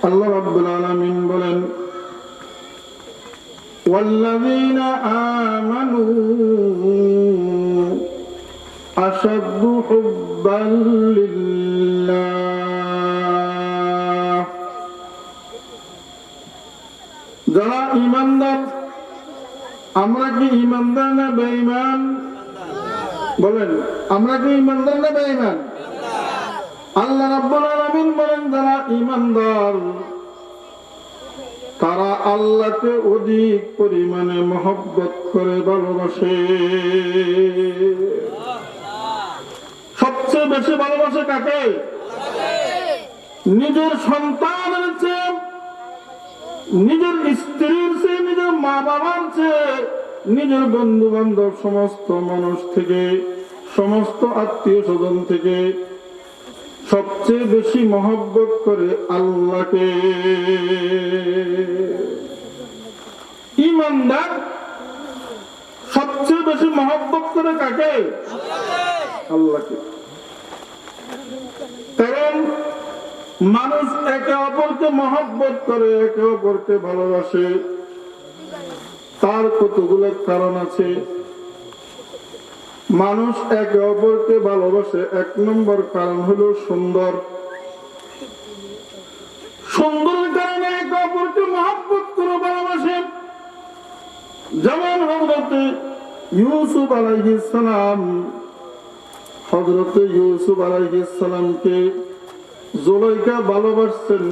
আল্লাহ রাব্বুল আলামিন বলেন, ওয়াল্লাযীনা আমানু আশাদ্দু হুব্বান লিল্লাহ। যারা ঈমানদার, আমরা কি ঈমানদার না বেঈমান? বলেন, আমরা কি ঈমানদার না বেঈমান? আল্লাহ রাব্বুল আলামিন বলেন, যারা ঈমানদার তারা আল্লাহকে অধিক পরিমাণে মহব্বত করে, ভালোবাসে। সবচেয়ে বেশি ভালোবাসে কাকে? নিজের সন্তানের চেয়ে, নিজের স্ত্রীর চেয়ে, নিজের মা বাবার চেয়ে, নিজের বন্ধু বান্ধব, সমস্ত মানুষ থেকে, সমস্ত আত্মীয় স্বজন থেকে সবচেয়ে বেশি মহব্বত করে আল্লাহকে। ঈমানদার সবচেয়ে বেশি মহব্বত করে কাকে? আল্লাহকে। কারণ মানুষ একে অপরকে মহব্বত করে, একে অপরকে ভালোবাসে, তার কতগুলো কারণ আছে। মানুষ একে অপরকে ভালোবাসে, এক নম্বর কারণ হলো সুন্দর। সুন্দরের কারণে একে অপরকে মহব্বত করে ভালোবাসে। যেমন হযরতে ইউসুফ আলাইহিস সালাম, হযরতে ইউসুফ আলাইহিস সালামকে জুলাইখা ভালোবাসছেন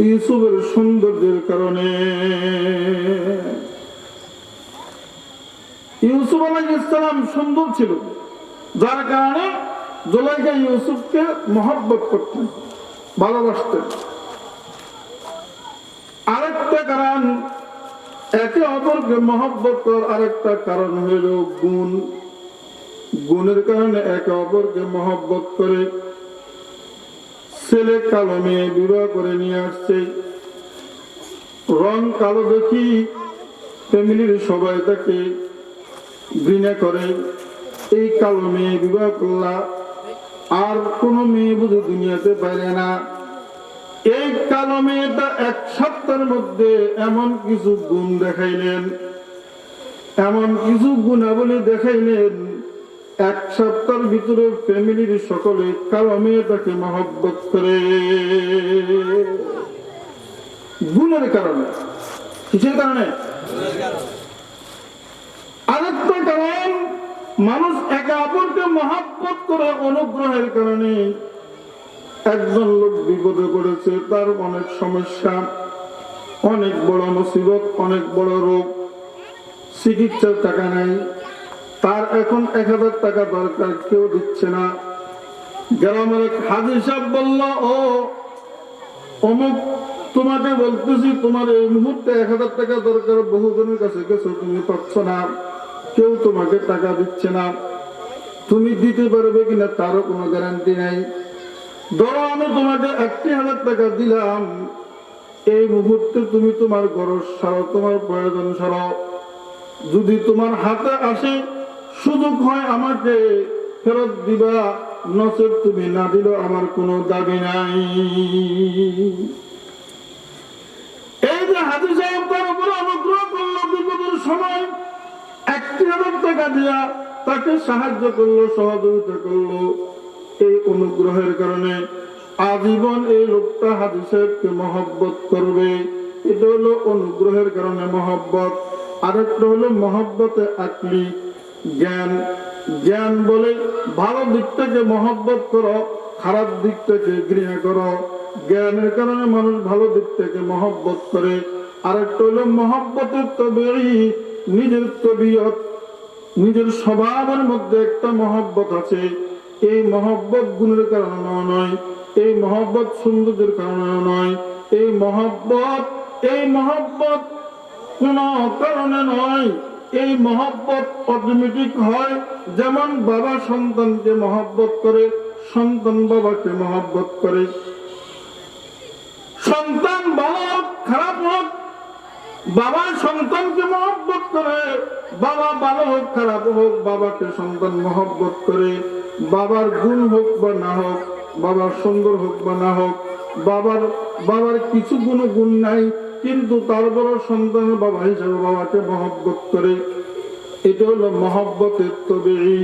ইউসুফের সৌন্দর্যের কারণে। ইউসুফ আলাইহিস সালাম সুন্দর ছিল, যার কারণে জুলাইখা ইউসুফকে মহব্বত করতেন, ভালোবাসতেন। আরেকটা কারণ, একে অপরকে মহব্বত করার আরেকটা কারণ হইল গুণ। গুণের কারণে একে অপরকে মহব্বত করে। ছেলে কালো মেয়ে বিবাহ করে নিয়ে আসছে, রং কালো দেখি ফ্যামিলির সবাই তাকে ঘৃণা করে। এই কালো মেয়ে বিবাহ করলা, আর কোন মেয়ে বুঝে দুনিয়াতে পারে না। এই কালো মেয়েটা এক সপ্তাহের মধ্যে এমন কিছু গুণ দেখাইলেন, এমন কিছু গুণাবলী দেখাইলেন, এক সপ্তাহের ভিতরে ফ্যামিলির সকলে কালো মেয়েটাকে মহব্বত করে। গুণের কারণে। কিসের কারণে? আরেকটা কারণ, মানুষ একে অপরকে মহব্বত করে অনুগ্রহের কারণে। একজন লোক বিপদে পড়েছে, তার অনেক সমস্যা, অনেক বড় মুসিবত, অনেক বড় রোগ, চিকিৎসার টাকা নাই, তার এখন 1000 টাকা দরকার, কেউ দিচ্ছে না। গ্রামের এক হাজী সাহেব বলল, ও অমুক, তোমাকে বলতেছি, তোমার এই মুহূর্তে 1000 টাকা দরকার, বহুজনের কাছে গেছো, তুমি পাচ্ছ না, কেউ তোমাকে টাকা দিচ্ছে না, তুমি দিতে পারবে কিনা তারও কোনো গ্যারান্টি নাই। ধরো আমি তোমাকে 1000 টাকা দিলাম, এই মুহূর্তে তুমি তোমার খরচ সারো, তোমার প্রয়োজন সারো, যদি তোমার হাতে আসে সুযোগ হয় আমাকে ফেরত দিবা, নচেত তুমি না দিল আমার কোনো দাবি নাই। এই যে হাজী সাহেব তার উপরে অনুগ্রহ করলো, বিপদের সময় 1000 টাকা দিয়া তাকে সাহায্য করলো, সহযোগিতা করলো, এই অনুগ্রহের কারণে আজীবন এই লোকটা হাজী সাহেবকে মহব্বত করবে। এটা হলো অনুগ্রহের কারণে মহব্বত। আরেকটা হলো মহব্বতে আকলি, জ্ঞান। জ্ঞান বলে ভালো দিক থেকে মহব্বত করো, খারাপ দিক থেকে ঘৃণা করো। জ্ঞানের কারণে মানুষ ভালো দিক থেকে মহব্বত করে। আরেকটা হলো মহব্বতের তবেই, নিজের তবিয়ত, নিজের স্বভাবের মধ্যে একটা মহব্বত আছে। এই মহব্বত গুণের কারণে নয়, এই মহব্বত সৌন্দর্যের কারণে নয়, এই মহব্বত কোন কারণে নয়। এই মহব্বত অটোমেটিক হয়। যেমন বাবা সন্তানকে মহব্বত করে, সন্তান বাবাকে মহব্বত করে। সন্তান ভালো হোক খারাপ হোক, বাবা সন্তানকে মহব্বত করে। বাবা ভালো হোক খারাপ হোক, বাবাকে সন্তান মহব্বত করে। বাবার গুণ হোক বা না হোক, বাবার সুন্দর হোক বা না হোক, বাবার বাবার কিছু কোনো গুণ নাই, কিন্তু তারপরও সন্তানের বাবা হিসেবে বাবাকে মহব্বত করে। এটা হলো মহব্বতের তবেই।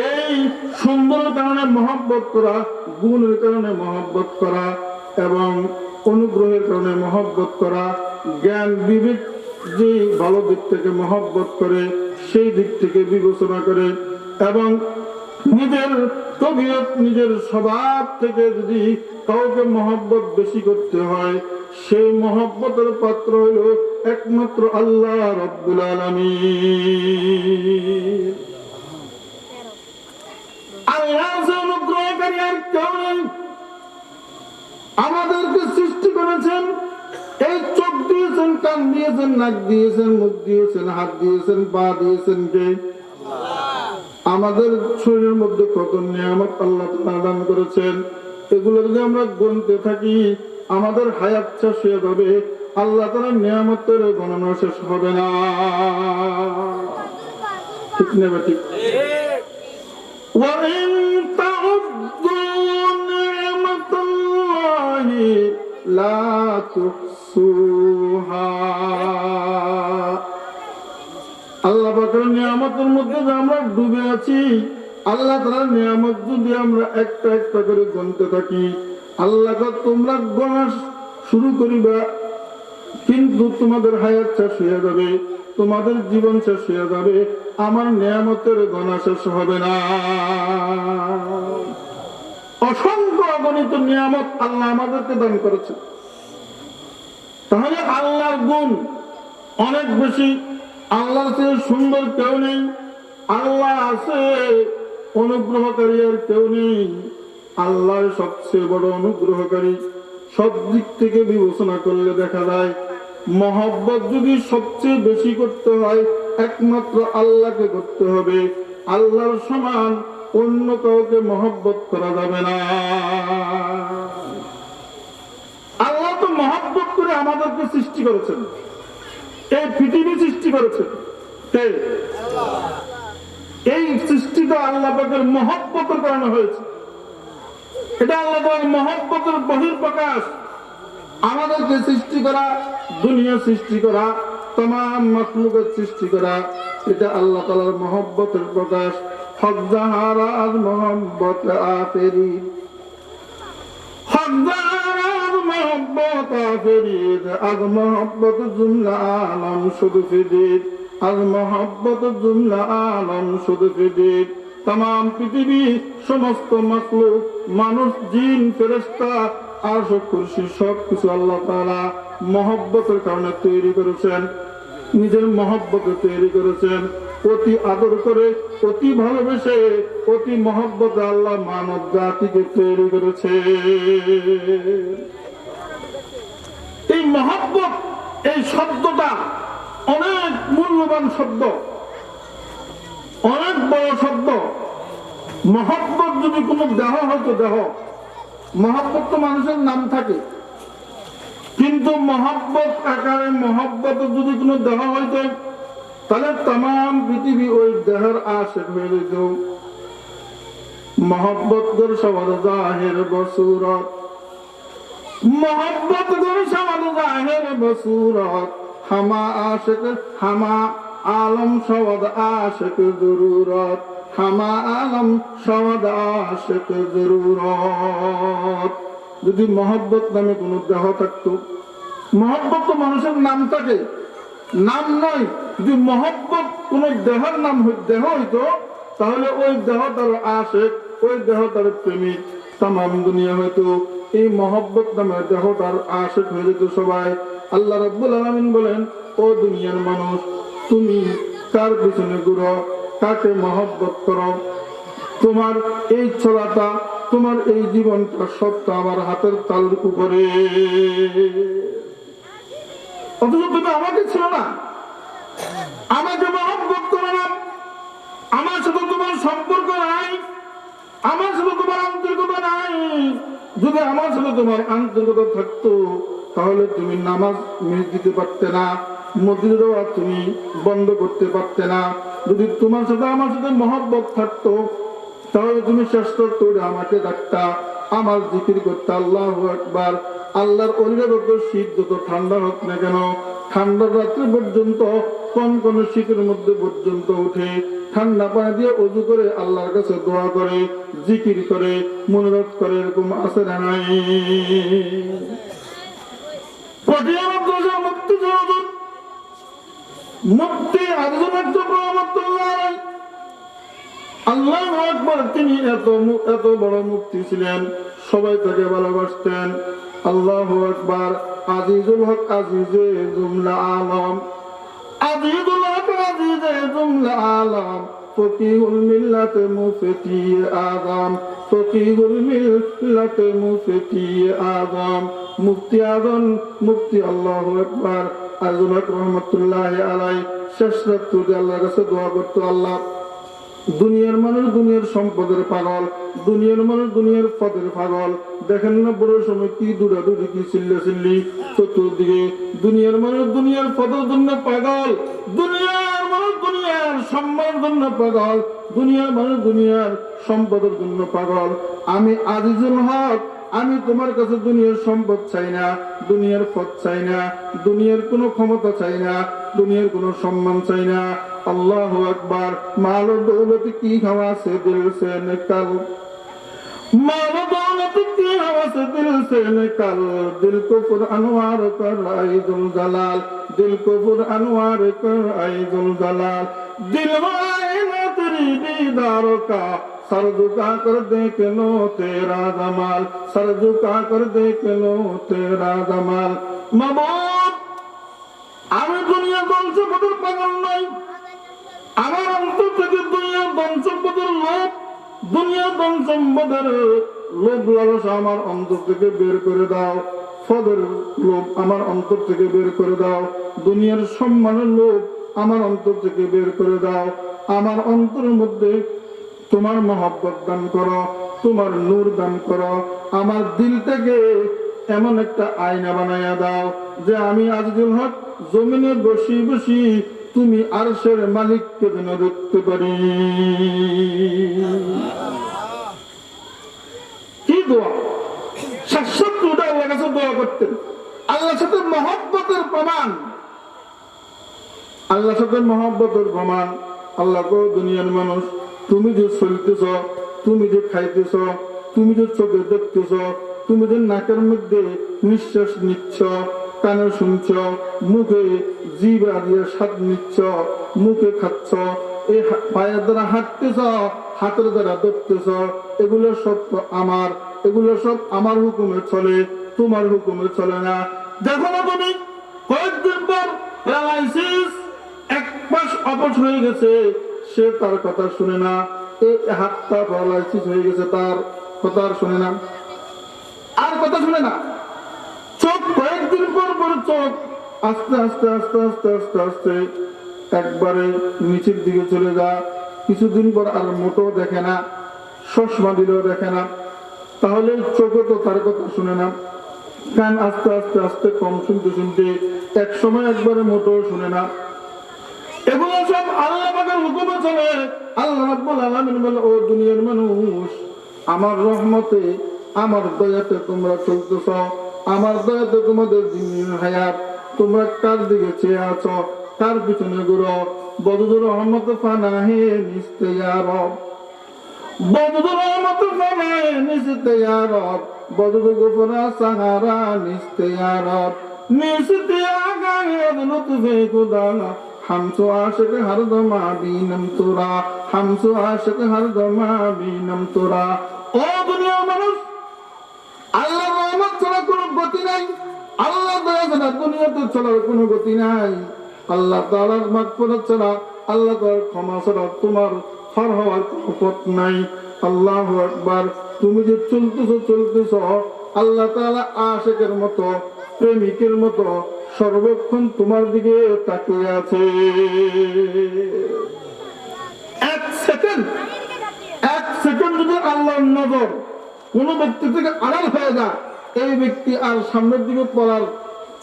এই সুন্দরের কারণে মহব্বত করা, গুণের কারণে মহব্বত করা এবং অনুগ্রহের কারণে মহব্বত করা, জ্ঞান বিবেক যে ভালো দিক থেকে মহব্বত করে সেই দিক থেকে বিবেচনা করে, এবং নিজের তবিয়ত নিজের স্বভাব থেকে যদি কাউকে মহব্বত বেশি করতে হয়, সেই মহব্বতের পাত্র হইল একমাত্র আল্লাহ রাব্বুল আলামিন। আল্লাহ যে অনুগ্রহকারী আর কেউ নেই। আমাদেরকে সৃষ্টি করেছেন, এই চোখ দিয়েছেন, কান দিয়েছেন, নাক দিয়েছেন, মুখ দিয়েছেন, হাত দিয়েছেন, পা দিয়েছেন কে? আমাদের শরীরের মধ্যে কত নিয়ামত আল্লাহ তাআলা দান করেছেন, এগুলো যদি আমরা গুনতে থাকি আমাদের হায়াত শেষ হয়ে যাবে, আল্লাহ তাআলার নিয়ামতের গণনা শেষ হবে না। ঠিক না ঠিক? وَإِن تَعُدُّوا نِعْمَةَ اللَّهِ لَا تُحْصُوهَا। আল্লাহ পাকের নিয়ামতের মধ্যে যে আমরা ডুবে আছি, আল্লাহ তাআলার নিয়ামত যদি আমরা একটা একটা করে গুনতে থাকি, আল্লাহকে তোমরা গোনা শুরু করিবা, কিন্তু তোমাদের হায়াত শেষ হয়ে যাবে, তোমাদের জীবন শেষ হয়ে যাবে, আমার নিয়ামতের গণনা শেষ হবে না। অসংখ্য অগণিত নিয়ামত আল্লাহ আমাদেরকে দান করেছে। তাহলে আল্লাহর গুণ অনেক বেশি, আল্লাহর চেয়ে সুন্দর কেউ নেই। আল্লাহ আছে, অনুগ্রহকারী আর কেউ নেই। আল্লাহ সবচেয়ে বড় অনুগ্রহকারী। সব দিক থেকে বিবেচনা করলে দেখা যায় মহব্বত যদি সবচেয়ে বেশি করতে হয় একমাত্র আল্লাহকে করতে হবে। আল্লাহর সমান অন্য কাউকে মহব্বত করা যাবে না। আল্লাহ তো মহব্বত করে আমাদেরকে সৃষ্টি করেছেন, এই পৃথিবী সৃষ্টি করেছেন কে? এই সৃষ্টিটা আল্লাহ পাকের মহব্বতের কারণে হয়েছে। এটা আল্লাহ পাকের মহব্বতের বহিঃপ্রকাশ। আমাদেরকে সৃষ্টি করা, দুনিয়া সৃষ্টি করা, तमाम मखलूकेर सृष्टि करा, এটা আল্লাহ তাআলার মহব্বতের প্রকাশ। হক জাহারা আজ মহব্বত আফেরি, হক জাহারা আজ মহব্বত আফেরি, আজ মহব্বত জুমলা আলম শুধু ফিদির, আজ মহব্বত জুমলা আলম শুধু ফিদির। तमाम পৃথিবী সমস্ত মখলুক, মানুষ, জিন, ফেরেশতা, আরশ কুরসি সবকিছু আল্লাহ তাআলা মহব্বতের কারণে তৈরি করেছেন, নিজের মহব্বতে তৈরি করেছেন। অতি আদর করে, অতি ভালোবেসে, অতি মহব্বতে আল্লাহ মানব জাতিকে তৈরি করেছে। এই মহব্বত, এই শব্দটা অনেক মূল্যবান শব্দ, অনেক বড় শব্দ। মহব্বত যদি কোনো দেহ হয়তো দেহ, মহব্বত তো মানুষের নাম থাকে, কিন্তু মহব্বত আকারে মহব্বত যদি কোনো দেহ হইতো তাহলে तमाम পৃথিবী ওই দেহের আশিক হয়ে যেত। মহব্বত গর শব্দ জাহির বসুরত, মহব্বত গর শব্দ জাহির বসুরত, হামা আশিক হামা আলম শব্দ আশিক জরুরত, হামা আলম শব্দ আশিক জরুরত। যদি মহব্বত নামে কোন দেহ থাকতো, মহব্বত তো মানুষের নাম থাকে, নাম নয়। যদি মহব্বত কোন দেহের নাম দেহ হইতো তাহলে ওই দেহ তার আশিক, ওই দেহ তার প্রেমিক, तमाम দুনিয়া হয়তো এই মহব্বত নামে দেহ তার আশিক হয়ে যেত সবাই। আল্লাহ রাব্বুল আলামিন বলেন, ও দুনিয়ার মানুষ, তুমি কার পিছনে ঘুরো, কাকে মহব্বত করো? তোমার এই চলাটা, তোমার এই জীবনটা সবটা আমার হাতের তালুর উপরে। অথচ তুমি আমাকে ছিল না, আমাকে মহব্বত করো না, আমার সাথে তোমার সম্পর্ক নাই, আমার সাথে তোমার আন্তরিকতা নাই। যদি আমার সাথে তোমার আন্তরিকতা থাকতো তাহলে তুমি নামাজ মিস দিতে পারতে না, মসজিদে যাওয়া তুমি বন্ধ করতে পারতে না। যদি তোমার সাথে আমার সাথে মহব্বত থাকতো তাহলে তুমি শেষ করতে আমাকে ডাকতা, আমার জিকির করতে, আল্লাহু আকবার, আল্লাহর ওলিরা যত শীত যত ঠান্ডা হোক না কেন, ঠান্ডার রাত্রি পর্যন্ত কোন শীতের মধ্যে পর্যন্ত উঠে ঠান্ডা পানি দিয়ে ওযু করে আল্লাহর কাছে দোয়া করে, জিকির করে, মুনাজাত করে, এরকম আছে না নাই? মুফতি আজম রহমাতুল্লাহ আলাইহি, আল্লাহু আকবার, তিনি এত বড় মুফতি ছিলেন, সবাই তাকে ভালোবাসতেন। আল্লাহু আকবার। আজিজুল হক আজিজে জুমলা আলম, আজিজুল হক আজিজে জুমলা আলম, ফকিহুল মিল্লাতে মুফতি আযম, ফকিহুল মিল্লাতে মুফতি আযম, মুফতি আযম, মুফতি আল্লাহু আকবার আজম রহমাতুল্লাহ আলাইহি শেষ রাতে আল্লাহর কাছে দোয়া করত, আল্লাহ দুনিয়ার মানুষ দুনিয়ার সম্পদের পাগল, দুনিয়ার মানুষ দুনিয়ার পদের পাগল, দেখেন না বড় সময় কি দৌড়াদৌড়ি, কি চিল্লাচিল্লি চতুর্দিকে। দুনিয়ার মানুষ দুনিয়ার পদের জন্য পাগল, দুনিয়ার মানুষ দুনিয়ার সম্মানের জন্য পাগল, দুনিয়ার মানুষ দুনিয়ার সম্পদের জন্য পাগল। আমি আজিজুল হক, আমি তোমার কাছে দুনিয়ার সম্পদ চাই না, দুনিয়ার পদ চাই না, দুনিয়ার কোনো ক্ষমতা চাই না, দুনিয়ার কোনো সম্মান চাই না। আল্লাহু আকবার। মাল দৌলত কি হওয়া সে দিল সে নিকাল, মাল দৌলত কি হওয়া সে দিল সে নিকাল, দিল को पुर अनवार कर आइजुल जलाल, दिल को पुर अनवार कर आइजुल जलाल, दिल आईना तेरी दीदारों का, सर झुका कर देख लो तेरा जमाल, सर झुका कर देख लो तेरा जमाल। माबूद, আমি দুনিয়া ধ্বংস করার পাগল নই, আমার অন্তর থেকে দুনিয়ার ধন সম্পদের লোভ, দুনিয়ার ধন সম্পদের লোভ লালসা আমার অন্তর থেকে বের করে দাও, পদের লোভ আমার অন্তর থেকে বের করে দাও, দুনিয়ার সম্মানের লোভ আমার অন্তর থেকে বের করে দাও। আমার অন্তরের মধ্যে তোমার মহব্বত দান করো, তোমার নূর দান করো, আমার দিলটাকে এমন একটা আয়না বানাইয়া দাও যে আমি আজিজুল হক জমিনে বসি বসি তুমি আরশের মালিককে যেন দেখতে পারি। কি দোয়া, শাশ্বতটা আল্লাহর কাছে দোয়া করতেন। আল্লাহর সাথে মহব্বতের প্রমাণ, আল্লাহর সাথে মহব্বতের প্রমাণ। আল্লাহ গো, দুনিয়ার মানুষ, তুমি যে চলতেছ, তুমি যে খাইতেছ, তুমি যে চোখে দেখতেছ, তুমি যে নাকের মধ্যে নিঃশ্বাস নিচ্ছ, কানে শুনছ, মুখে জিহ্বা দিয়ে স্বাদ নিচ্ছ, মুখে খাচ্ছ, এই পায়ের দ্বারা হাঁটতেছ, হাতের দ্বারা ধরতেছ, এগুলো সব তো আমার, এগুলো সব আমার হুকুমে চলে, তোমার হুকুমে চলে না। দেখো না তুমি কয়েকদিন পর প্যারালাইসিস, এক মাস অবশ হয়ে গেছে, সে তার কথা শুনে না, এই হাতটা প্যারালাইসিস হয়ে গেছে, তার কথা আর শুনে না, আর কথা শুনে না। চোখ কয়েকদিন পর পর চোখ আস্তে আস্তে আস্তে আস্তে আস্তে আস্তে একবারে নিচের দিকে চলে যা, কিছুদিন পর আর মোটো দেখে না, চশমা দিলেও দেখে না, তাহলে চোখে তো তার কথা শুনে না, কান আস্তে আস্তে আস্তে কম শুনতে শুনতে এক সময় একবারে মোটো শুনে না। এগুলো সব আল্লাহ পাকের হুকুমে চলে। আল্লাহ রাব্বুল আলামিন বলে, ও দুনিয়ার মানুষ, আমার রহমতে আমার দয়াতে তোমরা চলতেছ, আমার দয়াতে তোমাদের জিন্দির হায়াত, তোমরা কার দিকে চেয়ে আছো, কার পিছনে ঘুরো। বদুর রহমত ফানাহে নিস্তে ইয়া রব, বদুর রহমত ফানাহে নিস্তে ইয়া রব, বদুর গফরা সাহারা নিস্তে ইয়া রব, নিস্তে আগায়ে লুতফে খুদা, हमसो आशिक हर दमा बीनम तुरा, हमसो आशिक हर दमा बीनम तुरा। ओ दुनिया মানুষ, আল্লাহর রহমত ছাড়া কোনো গতি নাই, আল্লাহর দয়া ছাড়া দুনিয়াতে চলার কোনো গতি নাই, আল্লাহ তাআলার মাগফিরাত ছাড়া, আল্লাহ তাআলার ক্ষমা ছাড়া তোমার পার হওয়ার কোনো পথ নাই। আল্লাহু আকবার। তুমি যে চলতেছ, আল্লাহ তাআলা আশিকের মতো, প্রেমিকের মতো সর্বক্ষণ তোমার দিকে তাকিয়ে আছে। এক সেকেন্ড যদি আল্লাহর নজর কোন ব্যক্তি থেকে আড়াল হয়ে যায়, এই ব্যক্তি আর সামনের দিকে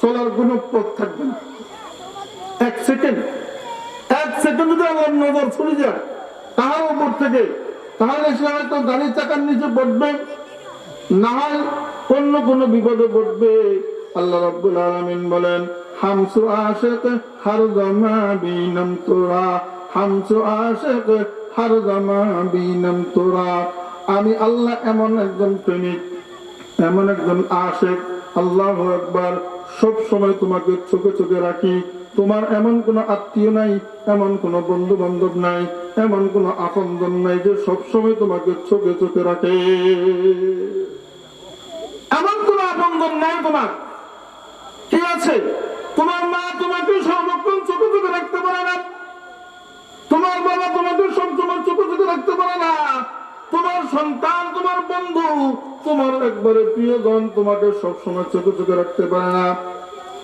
চলার কোন পথ থাকবে না। এক সেকেন্ড যদি আল্লাহর নজর চলে যায় তাহার উপর থেকে, তাহলে সে হয়তো গাড়ির চাকার নিচে পড়বে, না হয় অন্য কোন বিপদে পড়বে, আল্লাহ রাব্বুল আলামিন বলেন হামসু আশিক হর জামা বিনম তোরা, হামসু আশিক হর জামা বিনম তোরা। আমি আল্লাহ এমন একজন প্রেমিক, এমন একজন আশিক, আল্লাহু আকবার, সব সময় তোমাকে চোখে চোখে রাখি। তোমার এমন কোন আত্মীয় নাই, এমন কোন বন্ধু বান্ধব নাই, এমন কোন আপনজন নাই যে সব সময় তোমাকে চোখে চোখে রাখে। এমন কোন আপনজন নাই তোমার। কি আছে? তোমার মা তোমাকে সর্বক্ষণ চোখে চোখে রাখতে পারে না, তোমার বাবা তোমাকে সবসময় চোখে চোখে রাখতে পারে না, তোমার সন্তান, তোমার বন্ধু, তোমার একবারে প্রিয়জন তোমাকে সবসময় চোখে চোখে রাখতে পারে না,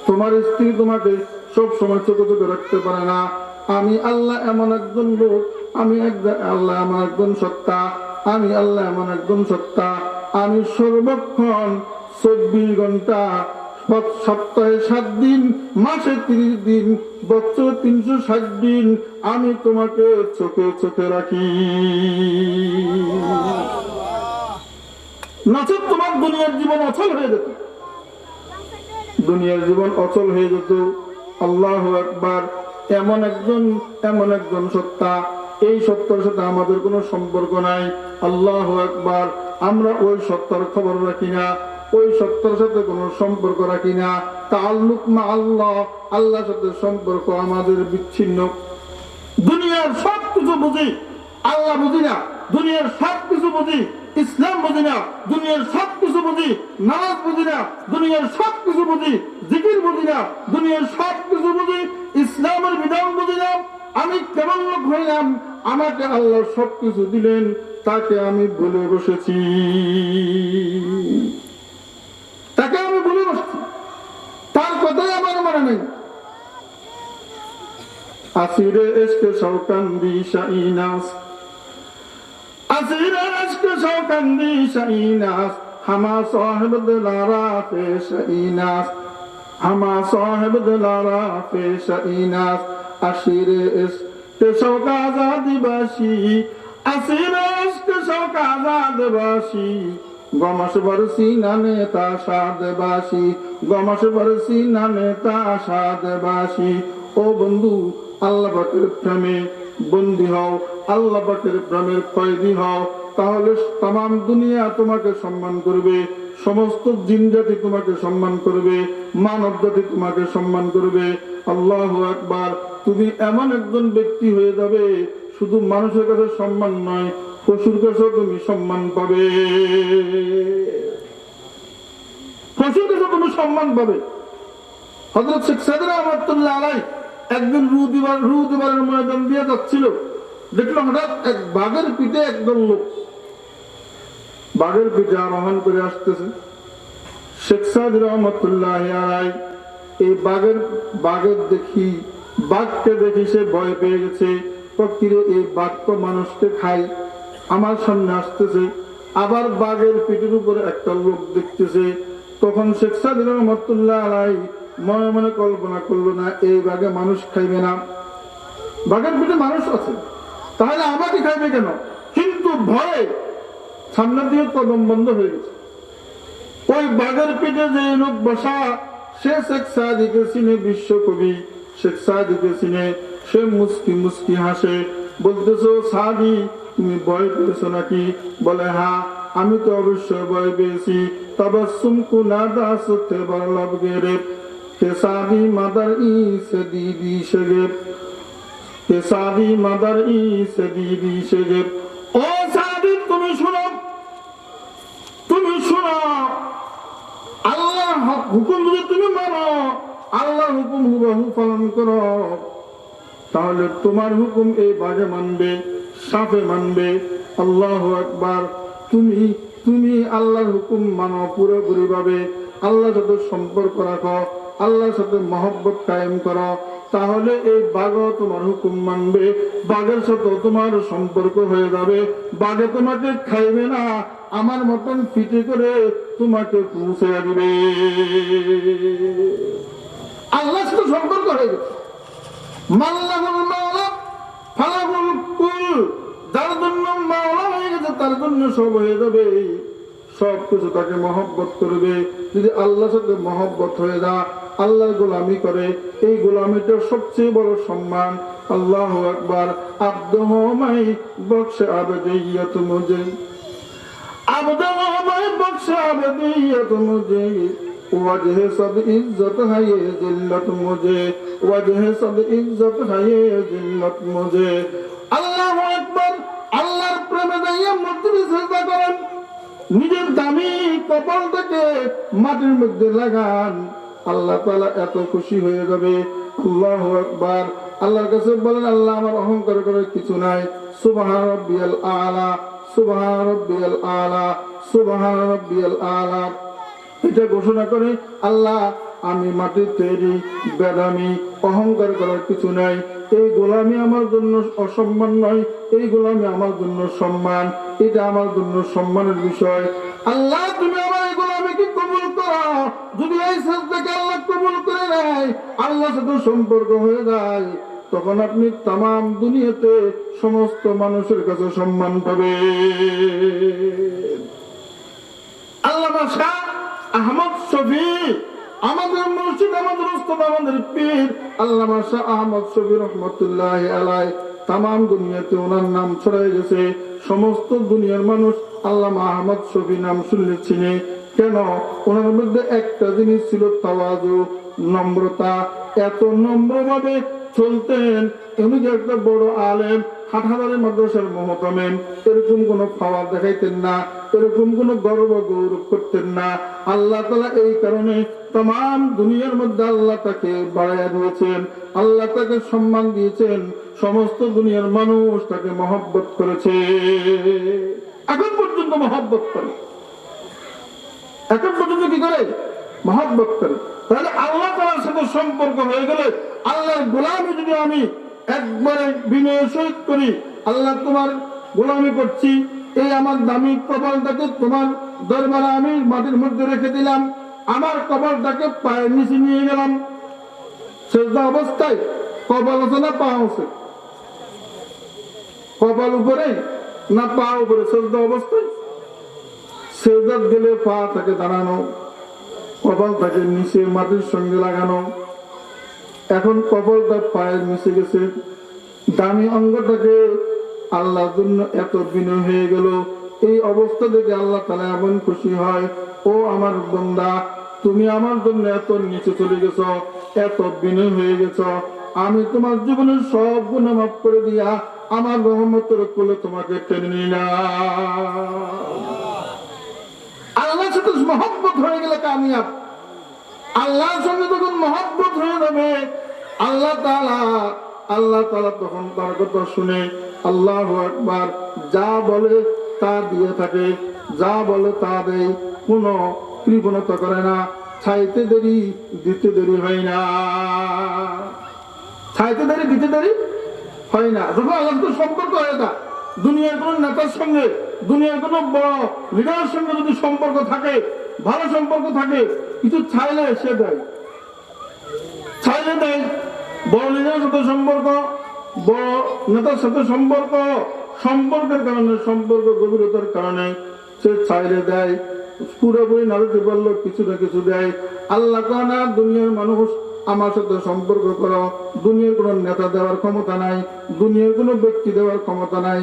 তোমার স্ত্রী তোমাকে সবসময় চোখে চোখে রাখতে পারে না। আমি আল্লাহ এমন একজন লোক, আল্লাহ এমন একজন সত্তা, আমি আল্লাহ এমন একজন সত্তা, আমি সর্বক্ষণ 24 ঘন্টা, সপ্তাহে 7 দিন, মাসে 30 দিন, বছরে 360 দিন আমি তোমাকে চোখে চোখে রাখি। নচেত তোমার দুনিয়ার জীবন অচল হয়ে যেত, দুনিয়ার জীবন অচল হয়ে যেত। আল্লাহু আকবার। এমন একজন সত্তা, এই সত্তার সাথে আমাদের কোনো সম্পর্ক নাই। আল্লাহু আকবার। আমরা ওই সত্তার খবর রাখি না, ওই সত্তার সাথে কোনো সম্পর্ক রাখি না। তাআল্লুক মা আল্লাহ, আল্লাহর সাথে সম্পর্ক আমাদের বিচ্ছিন্ন। দুনিয়ার সব কিছু বুঝি, আল্লাহ বুঝি না। দুনিয়ার সব কিছু বুঝি, ইসলাম বুঝি না। দুনিয়ার সব কিছু বুঝি, নামাজ বুঝি না। দুনিয়ার সব কিছু বুঝি, জিকির বুঝি না। দুনিয়ার সব কিছু বুঝি, ইসলামের বিধান বুঝি না। আমি কেমন লোক হইলাম, আমাকে আল্লাহ সবকিছু দিলেন, তাকে আমি বলে বসেছি, তাকে আমি বলে বসছি, তার কথাই আমার মনে নেই। আসিরে এসকে সৌকান্দি শাইনাস, আসিরে এসকে সৌকান্দি শাইনাস, হামা সাহেব দিলারা ফে শাইনাস, হামা সাহেব দিলারা ফে শাইনাস। আসিরে এসকে শৌক আজাদিবাসী, আসিরে এসকে শৌক আজাদবাসী, গমাস বরসি নানে তাসাদবাসী, গমাস বরসি নানে তাসাদবাসী। ও বন্ধু, আল্লাহ পাকের প্রেমে বন্দী হও, আল্লাহ পাকের প্রেমের কয়েদি হও, তাহলে তাম দুনিয়া তোমাকে সম্মান করবে, সমস্ত জিন জাতি তোমাকে সম্মান করবে, মানব জাতি তোমাকে সম্মান করবে। আল্লাহু আকবার। তুমি এমন একজন ব্যক্তি হয়ে যাবে, শুধু মানুষের কাছে সম্মান নয়, পশুর কাছেও তুমি সম্মান পাবে, পশুর কাছে তুমি সম্মান পাবে। হযরত শেখ সাদ রাহমাতুল্লাহ আলাইহি একদিন রু দিবারের ময়দান দিয়ে যাচ্ছিল, দেখলো হঠাৎ এক বাঘের পিঠে একদল লোক বাঘের পিঠে আরোহণ করে আসতেছে। শেখ সাদ রাহমাতুল্লাহ আলাইহি এই বাঘকে দেখি সে ভয় পেয়ে গেছে। প্রকৃতির এই বাঘ তো মানুষকে খায়, আমার সামনে আসতেছে, আবার বাঘের পিঠের উপরে একটা লোক দেখতেছে। তখন শেখ সাদ রাহমাতুল্লাহ আলাইহি মনে মনে কল্পনা করলো, না এই বাঘে মানুষ খাইবে না, বাঘের পিঠে মানুষ আছে, তাহলে আমাকে খাইবে কেন? কিন্তু ভয়ে সামনের দিকে কদম বন্ধ হয়ে গেছে। ওই বাঘের পিঠে যে লোক বসা, সে শেখ সাদিকে চিনে, বিশ্বকবি শেখ সাদিকে চিনে। সে মুস্কি মুস্কি হাসে, বলতেছো সাদি তুমি ভয় পেয়েছো নাকি? বলে হ্যাঁ, আমি তো অবশ্যই ভয় পেয়েছি। তাবাসসুম কুনাদা সুতে বারলাব গেরে, কে সাদি মাদার ই সে দিদি সেগে, কে সাদি মাদার ই সে দিদি সেগে। ও সাদি তুমি শোনো, তুমি শোনো, আল্লাহ হুকুম যদি তুমি মানো, আল্লাহর হুকুম হুবহু পালন করো, তাহলে তোমার হুকুম এই বাঘে মানবে, সাপে মানবে। আল্লাহু আকবার। তুমি আল্লাহর হুকুম মানো পুরোপুরি ভাবে, আল্লাহর সাথে সম্পর্ক রাখো, আল্লাহর সাথে মহব্বত কায়েম করো, তাহলে এই বাঘও তোমার হুকুম মানবে, বাঘের সাথে তোমার সম্পর্ক হয়ে যাবে। বাঘে তোমাকে খাইবে না, আমার মতন ফিটে করে তোমাকে পৌঁছে দিবে। আল্লাহর সাথে সম্পর্ক হয়ে গেছে। মাল্লাহুল মাওলা ফালাহুল কুল, যার জন্য মাওলা হয়ে গেছে তার জন্য সব হয়ে যাবে। সবকিছু তাকে মহব্বত করবে। যদি আল্লাহর সাথে মহব্বত হয়ে যা, আল্লাহর গোলামি করে, এই গোলামিটা সবচেয়ে বড় সম্মান। আল্লাহু আকবার। আব্দুমাই বখশ আবদিয়ত মুঝে, আব্দুমাই বখশ আবদিয়ত মুঝে, वजह सब इज्जत है ये जिल्लत मुझे, वजह सब इज्जत है ये जिल्लत मुझे। আল্লাহু আকবার। আল্লাহর প্রেমে দাঁড়িয়ে মূর্তির সিজদা করেন, নিজের দামি কপালটাকে মাটির মধ্যে লাগান, আল্লাহ তাআলা এত খুশি হয়ে যাবে। আল্লাহু আকবার। আল্লাহর কাছে বলেন, আল্লাহ আমার অহংকার করার কিছু নাই। সুবহান রাব্বিয়াল আলা, সুবহান রাব্বিয়াল আলা, সুবহান রাব্বিয়াল আলা। এটা ঘোষণা করে, আল্লাহ আমি মাটির তৈরি, বেদামি, অহংকার করার কিছু নাই। এই গোলামি আমার জন্য অসম্মান নয়, এই গোলামি আমার জন্য সম্মান, এটা আমার জন্য সম্মানের বিষয়। আল্লাহ তুমি আমার এই গোলামিকে কবুল করো। যদি এই সাজদাকে আল্লাহ কবুল করে নেয়, আল্লাহর সাথে সম্পর্ক হয়ে যায়, তখন আপনি তামাম দুনিয়াতে সমস্ত মানুষের কাছে সম্মান পাবেন। আল্লামা শাহ আহমদ শফি, আমাদের মুর্শিদ, আমাদের উস্তাদ, আমাদের পীর আল্লামা শাহ আহমদ শফি রহমতুল্লাহি আলাইহি, তামাম দুনিয়াতে ওনার নাম ছড়াই গেছে। সমস্ত দুনিয়ার মানুষ আল্লামা আহমদ শফি নাম শুনলে চিনে। কেন? ওনার মধ্যে একটা জিনিস ছিল, তাওয়াজু, নম্রতা। এত নম্রভাবে চলতেন, উনি যে একটা বড় আলেম, হাটহাজারী মাদ্রাসার মুহতামিম, এরকম কোনো পাওয়ার দেখাইতেন না, এরকম কোনো গর্ব গৌরব করতেন না। আল্লাহ তাআলা এই কারণে তাম দুনিয়ার মধ্যে আল্লাহ তাকে বাড়াইয়া দিয়েছেন, আল্লাহ তাকে সম্মান দিয়েছেন। সমস্ত দুনিয়ার মানুষ তাকে মহব্বত করেছে, এখন পর্যন্ত মহব্বত করে, এখন পর্যন্ত কি করে? মহব্বত করে। তাহলে আল্লাহ তাআলার সাথে সম্পর্ক হয়ে গেলে, আল্লাহর গোলামি যদি আমি একবারে বিনয়ের সহিত করি, আল্লাহ তোমার গোলামি করছি, এই আমার দামি কপালটাকে তোমার দরবারে আমি মাটির মধ্যে রেখে দিলাম, আমার কপালটাকে পায়ের নিচে নিয়ে গেলাম, সেজদা অবস্থায়। কপাল আছে না পা আছে? কপাল উপরে না পা উপরে? সেজদা অবস্থায়। সেজদাত গেলে পা তাকে দাঁড়ানো, কপাল তাকে নিচে মাটির সঙ্গে লাগানো। এখন কপালটা পায়ের নিচে গেছে, দামি অঙ্গটাকে আল্লাহর জন্য এত বিনয় হয়ে গেল। এই অবস্থা দেখে আল্লাহ তাআলা এমন খুশি হয়, ও আমার বান্দা, তুমি আমার জন্য এত নিচে চলে গেছ, এত বিনয় হয়ে গেছ, আমি তোমার জীবনের সব গুনাহ মাফ করে দিয়া আমার রহমতের কোলে তোমাকে টেনে নিলাম। আল্লাহর সাথে মহব্বত হয়ে গেলে কামিয়াব। আল্লাহর সঙ্গে যখন মহব্বত হয়ে যাবে, আল্লাহ তাআলা তখন তার কথা শুনে আল্লাহু আকবার, যা বলে তা দিয়ে থাকে, যা বলে তা দেয়, কোনো কৃপণতা করে না। চাইতে দেরি দিতে দেরি হয় না, চাইতে দেরি দিতে দেরি হয় না। যখন আল্লাহর সাথে সম্পর্ক হয়ে যায়, দুনিয়ার কোন নেতার সঙ্গে, দুনিয়ার কোন বড় লিডারের সঙ্গে যদি সম্পর্ক থাকে, ভালো সম্পর্ক থাকে, কিছু চাইলে সে দেয়, চাইলে দেয়। বড় লিডারের সাথে সম্পর্ক, বড় নেতার সাথে সম্পর্ক, সম্পর্কের কারণে, সম্পর্ক গভীরতার কারণে সে চাইলে দেয়। পুরোপুরি না দিতে পারলো কিছু না কিছু দেয়। আল্লাহ কানা দুনিয়ার মানুষ আমার সাথে সম্পর্ক করো, দুনিয়ার কোন নেতা দেওয়ার ক্ষমতা নাই, দুনিয়ার কোন ব্যক্তি দেওয়ার ক্ষমতা নাই,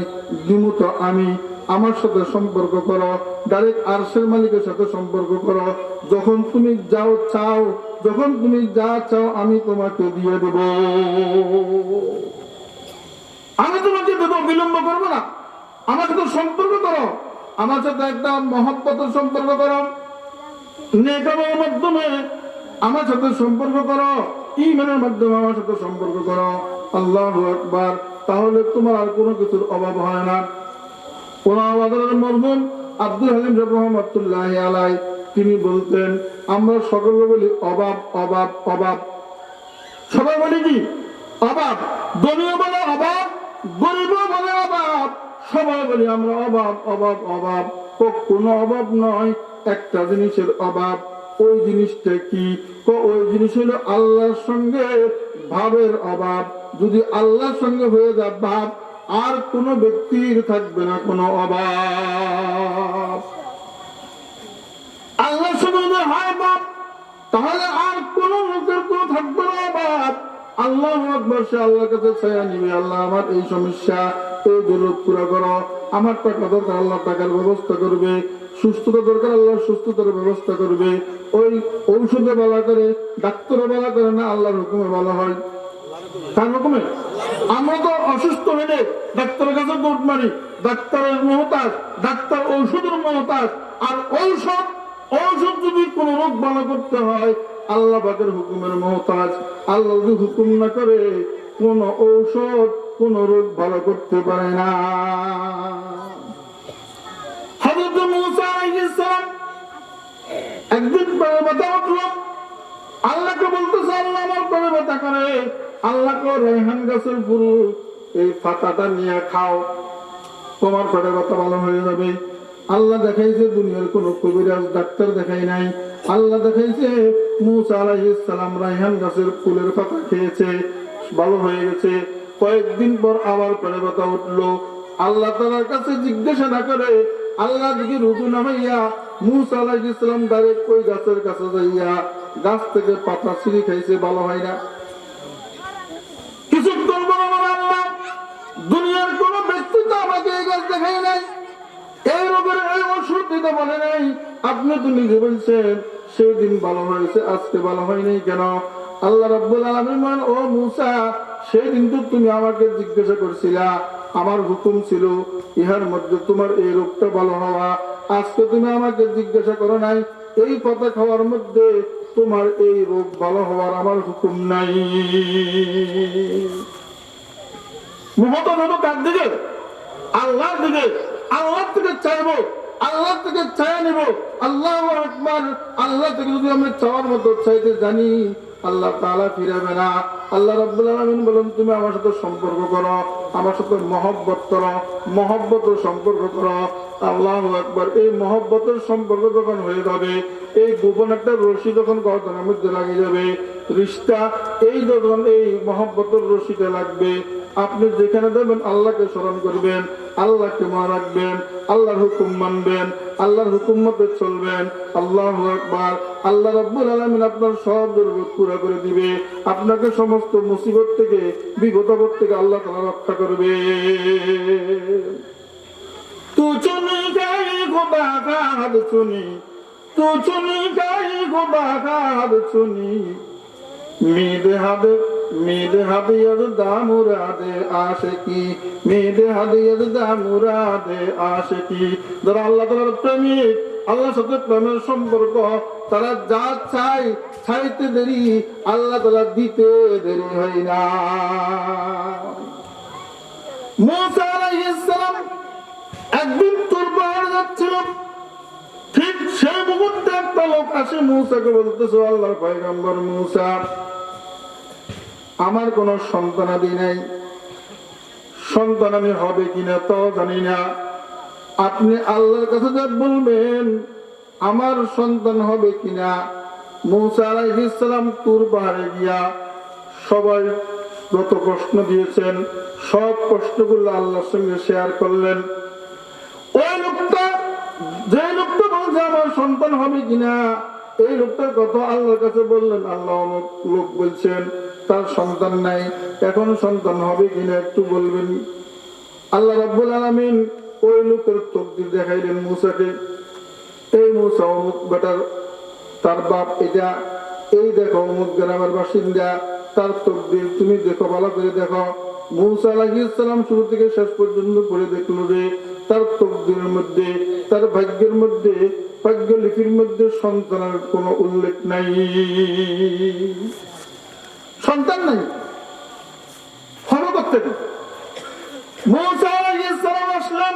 দিমুত আমি, আমার সাথে সম্পর্ক করো, ডাইরেক্ট আরশের মালিকের সাথে সম্পর্ক করো। যখন তুমি যাও চাও, যখন তুমি যা চাও আমি তোমাকে দিয়ে দেব, আমি তোমাকে দেবো, বিলম্ব করবো না। আমার সাথে সম্পর্ক করো, আমার সাথে একটা মহব্বতের সম্পর্ক করো, নেকামের মাধ্যমে আমার সাথে সম্পর্ক করো, ঈমানের মাধ্যমে আমার সাথে সম্পর্ক করো। আল্লাহু আকবার। তাহলে তোমার আর কোনো কিছুর অভাব হয় না। ওনাদের মরহুম আব্দুল হালিম রহমাতুল্লাহি আলাইহি তিনি বলতেন, আমরা সকলে বলি অভাব, অভাব, অভাব। সবাই বলি কি? অভাব। ধনীও বলে অভাব, গরিবও বলে অভাব, সবাই বলি আমরা অভাব, অভাব, অভাব। কোনো অভাব নয়, একটা জিনিসের অভাব। ওই জিনিসটা কি? ওই জিনিস হলো আল্লাহর সঙ্গে ভাবের অভাব। যদি আল্লাহর সঙ্গে হয়ে যায় ভাব, আর কোন ব্যক্তির থাকবে না কোনো অভাব। তাহলে আর কোন লোকের কোন থাকবে না। আবার আল্লাহু আকবার, সে আল্লাহর কাছে ছায়া নিবে, আল্লাহ আমার এই সমস্যা, এই দরদ পুরা করো, আমার টাকা দরকার, আল্লাহ টাকার ব্যবস্থা করবে, সুস্থতা দরকার, আল্লাহ সুস্থতার ব্যবস্থা করবে। ওই ঔষধে বলা করে, ডাক্তারে বলা করে না, আল্লাহর হুকুমে বলা হয়। কার হুকুমে? আমরা তো অসুস্থ হলে ডাক্তারের কাছে দৌড় মারি, ডাক্তারের মহতাজ, ডাক্তার ঔষধের মহতাজ। আর ঔষধ যদি কোন রোগ ভালো করতে হয় আল্লাহ পাকের হুকুমের মহতাজ। আল্লাহ যদি হুকুম না করে কোন ঔষধ কোন রোগ ভালো করতে পারে না। হযরত মূসা আলাইহিস সালাম একদিন পায়ে ব্যথা উঠল, আল্লাহকে বলতেছে, আল্লাহ আমার পায়ে ব্যথা করে। আল্লাহকে রেহান গাছের ফুল এই পাতাটা নিয়ে খাও, তোমার পায়ে ব্যথা ভালো হয়ে যাবে। আল্লাহ দেখাইছে দুনিয়ার কোন কবিরাজ ডাক্তার দেখাই নাই, আল্লাহ দেখাইছে মূসা আলাইহিস সালাম রায়হান গাছের ফুলের পাতা খেয়েছে, ভালো হয়ে গেছে। কয়েকদিন পর আবার পায়ে ব্যথা উঠলো। আল্লাহ তাআলার কাছে জিজ্ঞাসা না করে আল্লাহ দিকে রুজু নামাইয়া মূসা আলাইহিস সালাম ডাইরেক্ট ওই গাছের কাছে যাইয়া গাছ থেকে পাতা ছিঁড়ে খাইছে, ভালো হয় না। কিছুক্ষণ পর আল্লাহ, দুনিয়ার কোন ব্যক্তি তো আমাকে এই গাছ দেখাই নাই, এই রোগের এই ওষুধ দিতে বলে নাই, আপনি তো নিজে বলছেন সেই দিন ভালো হয়েছে, আজকে ভালো হয়নি কেন? আল্লাহ রাব্বুল আলামিন বলেন, ও মূসা, সেই দিন তো তুমি আমাকে জিজ্ঞাসা করছিলা, আমার হুকুম ছিল ইহার মধ্যে তোমার এই রোগটা ভালো হওয়া। আজকে তুমি আমাকে জিজ্ঞাসা করো নাই, এই পাতা খাওয়ার মধ্যে তোমার এই রোগ ভালো হওয়ার আমার হুকুম নাই। মহত্ব হলো কার দিকে? আল্লাহর দিকে। আল্লাহ থেকে চাইবো, আল্লাহ থেকে চাই নেব। আল্লাহু আকবার। আল্লাহ থেকে যদি আমরা চাওয়ার মতো চাইতে জানি, আল্লাহ তাআলা ফিরাবে না। আল্লাহ রাব্বুল আলামিন বলেন, তুমি আমার সাথে সম্পর্ক করো, আমার সাথে মহব্বত করো, মহব্বতের সম্পর্ক করো। আল্লাহু আকবার। এই মহব্বতের সম্পর্ক যখন হয়ে যাবে, এই গোপন একটা রশি যখন গর্দনের মধ্যে লাগিয়ে যাবে, রিশতা এই যখন এই মহব্বতের রশিটা লাগবে, আপনি যেখানে যাবেন আল্লাহকে স্মরণ করবেন, আল্লাহকে মনে রাখবেন, আল্লাহর হুকুম মানবেন, আল্লাহর হুকুম মতে চলবেন। আল্লাহু আকবার। আল্লাহ রাব্বুল আলামিন আপনার সব জরুরত পুরো করে দিবে, আপনাকে সমস্ত মুসিবত থেকে, বিপদ আপদ থেকে আল্লাহ তাআলা রক্ষা করবে। তু চুনি গাই গোবা গাদ চুনি, তু চুনি গাই গোবা গাদ চুনি, মেদে হাদিয়ার দামুরাদে আশিকি, মেদে হাদিয়ার দামুরাদে আশিকি। যারা আল্লাহ তাআলার প্রেমিক, আল্লাহর সাথে প্রেমের সম্পর্ক, তারা যা চায় চাইতে দেরি, আল্লাহ তাআলা দিতে দেরি হয় না। মূসা আলাইহিস সালাম একদিন তুর পাহাড়ে যাচ্ছিল, ঠিক সেই মুহূর্তে একটা লোক আসে মূসাকে বলতেছে, আল্লাহর পয়গম্বর মূসা, আমার কোন সন্তানাদি নাই, সন্তান আমি হবে কিনা তাও জানি না, আপনি আল্লাহর কাছে যা বলবেন আমার সন্তান হবে কিনা। মূসা আলাইহিস সালাম তুর পাহাড়ে গিয়া সবাই যত প্রশ্ন দিয়েছেন সব প্রশ্নগুলো আল্লাহর সঙ্গে শেয়ার করলেন। ওই লোকটা, যে লোকটা বলছে আমার সন্তান হবে কিনা, এই লোকটার কথা আল্লাহর কাছে বললেন, আল্লাহ অমুক লোক বলছেন তার সন্তান নাই, এখন সন্তান হবে কিনা একটু বলবেন। আল্লাহ রাব্বুল আলামিন ওই লোকের তকদির দেখাইলেন মূসাকে। এই মূসা অমুক বেটার, তার বাপ এটা, এই দেখো অমুক গ্রামের বাসিন্দা, তার তকদির তুমি দেখো, ভালো করে দেখো। মূসা আলাইহিস সালাম শুরু থেকে শেষ পর্যন্ত পড়ে দেখলো যে তার তকদিরের মধ্যে, তার ভাগ্যের মধ্যে, ভাগ্য লিপির মধ্যে সন্তানের কোনো উল্লেখ নাই, সন্তান নাই। হবে করতে মূসা আলাইহিস সালাম আসলেন,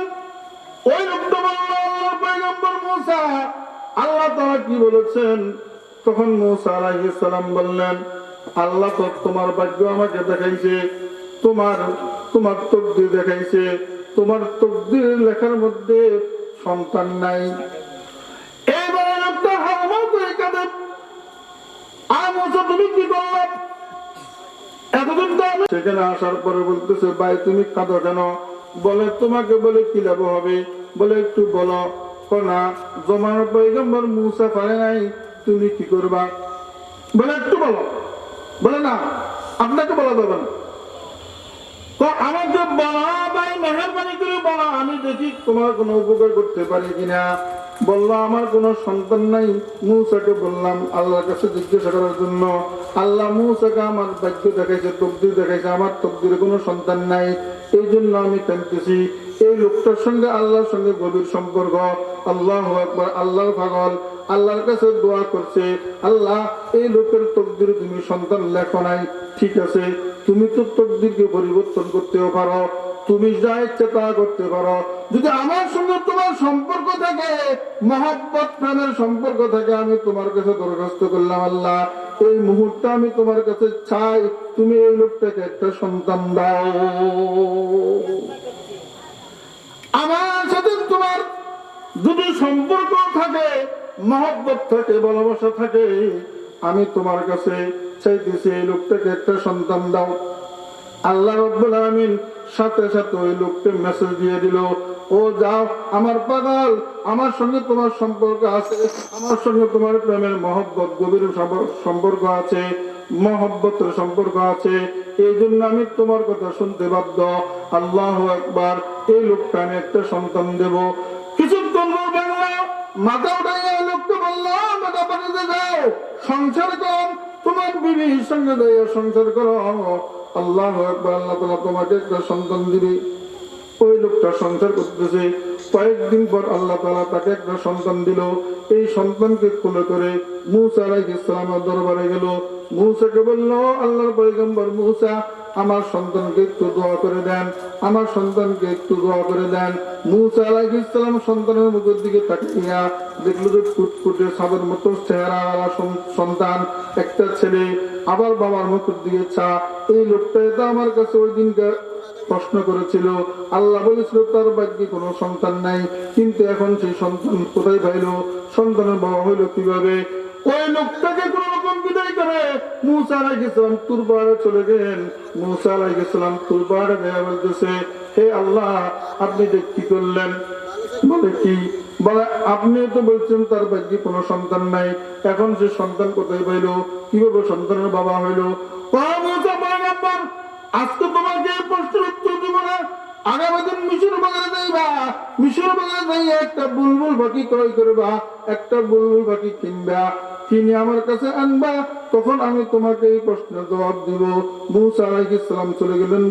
ওই লোকটা বলল, আল্লাহর পয়গম্বর মূসা, আল্লাহ তাআলা কি বলেছেন? তখন মূসা আলাইহিস সালাম বললেন, আল্লাহ তো তোমার ভাগ্য আমাকে দেখাইছে, তোমার তকদির দেখাইছে, তোমার তকদির লেখার মধ্যে সন্তান নাই। এইবারে লোকটা হাওয়া করে কাঁদে, আর মূসা তুমি কি করলে? এতদিন তো আমি সেখানে আসার পরে বলতেছে, ভাই তুমি কাঁদো কেন? বলে তোমাকে বলে কি লাভ হবে, বলে একটু বলো। না, জমার পয়গম্বর মূসা পারে নাই, তুমি কি করবা? বলে একটু বলো, বলে না আপনাকে বলা যাবে না। তো আমাকে বলা ভাই, মেহরবানি করে বলা, আমি দেখি তোমার কোনো উপকার করতে পারি কিনা। বললো আমার কোনো সন্তান নাই। মূসাকে বললাম আল্লাহর কাছে জিজ্ঞাসা করার জন্য। আল্লাহ মূসাকে আমার ভাগ্য দেখাইছে, তকদির দেখাইছে, আমার তকদিরে কোনো সন্তান নাই, এই জন্য আমি কাঁদতেছি। এই লোকটার সঙ্গে আল্লাহর সঙ্গে গভীর সম্পর্ক। আল্লাহু আকবার, আল্লাহর পাগল আল্লাহর কাছে দোয়া করছে, আল্লাহ এই লোকের তকদিরে তুমি সন্তান লেখো নাই, ঠিক আছে, তুমি তো তকদিরকে পরিবর্তন করতেও পারো, তুমি যা ইচ্ছে তা করতে পারো। যদি আমার সঙ্গে তোমার সম্পর্ক থাকে, মহব্বত প্রেমের সম্পর্ক থাকে, আমি তোমার কাছে দরখাস্ত করলাম আল্লাহ এই মুহূর্তে আমি তোমার কাছে চাই তুমি এই লোকটাকে একটা সন্তান দাও। আমার সাথে তোমার যদি সম্পর্ক থাকে, মহব্বত থাকে, ভালোবাসা থাকে, আমি তোমার কাছে চাইতেছি এই লোকটাকে একটা সন্তান দাও। আল্লাহ রাব্বুল আলামিন সাথে সাথে ওই লোককে মেসেজ দিয়ে দিল, ও যাও, আমার পাগল, আমার সঙ্গে তোমার সম্পর্ক আছে, আমার সঙ্গে তোমার প্রেমের মহব্বত গভীর সম্পর্ক আছে, মহব্বতের সম্পর্ক আছে, এই জন্য আমি তোমার কথা শুনতে বাধ্য। আল্লাহু আকবার, এই লোকটা আমি একটা সন্তান দেব। কিছুক্ষণ মাথা উঠাইয়া এই লোককে বললো, মাথা পাঠিয়ে যাও, সংসার কর, তোমার বিবির সঙ্গে যাইয়া সংসার করো। আল্লাহু আকবার, আল্লাহ তাআলা তোমাকে একটা সন্তান দিবে। ওই লোকটা সংসার করতেছে, কয়েকদিন পর আল্লাহ তাআলা তাকে একটা সন্তান দিল। এই সন্তানকে কোলে করে মূসা আলাইহিস সালামের দরবারে গেল। মূসাকে বলল, আল্লাহর পয়গম্বর মূসা, আমার সন্তানকে একটু দোয়া করে দেন, আমার সন্তানকে একটু দোয়া করে দেন। মূসা আলাইহিস সালাম সন্তানের মুখের দিকে তাকিয়া দেখলো যে ফুটফুটে সাদের মতো চেহারাওয়ালা সন্তান, একটা ছেলে, আবার বাবার মুখের দিকে চা। এই লোকটা তো আমার কাছে ওই দিনকে প্রশ্ন করেছিল, আল্লাহ বলেছিল তার ভাগ্যে কোনো সন্তান নাই, কিন্তু এখন সেই সন্তান কোথায় পাইল, সন্তানের বাবা হইলো কিভাবে? ওই লোকটাকে কোন রকম বিদায় করে মূসা আলাইহিস সালাম তুর পাহাড়ে চলে গেলেন। মূসা আলাইহিস সালাম তুর পাহাড়ে গিয়ে বলতেছে, হে আল্লাহ, আপনি কি করলেন? বলে কি? বলে আপনি তো বলছেন তার ভাগ্যে কোনো সন্তান নাই, এখন সে সন্তান কোথায় পাইল, কিভাবে সন্তানের বাবা হইলো? আজকে তোমাকে প্রশ্নের উত্তর দিব না, আগামী দিন মিশর বাজারে যাইবা, মিশর বাজারে যাইয়া একটা বুলবুল পাখি ক্রয় করবা, একটা বুলবুল পাখি কিনবা, কিনে আমার কাছে আনবা, তখন আমি তোমাকে এই প্রশ্নের জবাব দিব। মূসা আলাইহিস সালাম চলে গেলেন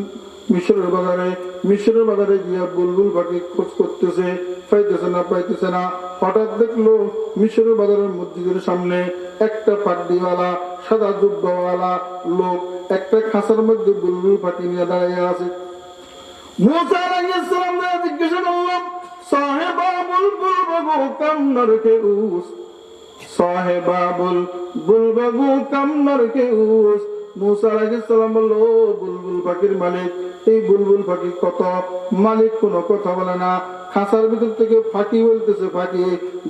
মিশরের বাজারে। মিশরের বাজারে গিয়া বুলবুল পাখি খোঁজ করতেছে, পাইতেছে না। হঠাৎ দেখলো মিশরের বাজারের মসজিদের সামনে একটা পাড্ডিওয়ালা, সাদা জুব্বাওয়ালা লোক একটা খাঁচার মধ্যে বুলবুল পাখি নিয়ে দাঁড়িয়ে আছে। মূসা আলাইহিস সালাম জিজ্ঞাসা করলাম, সাহেবা বুলবুল বাবু কামনার কে উস, সাহেবা বুলবুল বাবু কামনার কে উস। মূসা আলাইহিস সালাম বলল, বুলবুল পাখির মালিক, এই বুলবুল পাখি কত? মালিক কোনো কথা বলে না, খাঁচার ভিতর থেকে ফাঁকি বলতেছে, ফাঁকি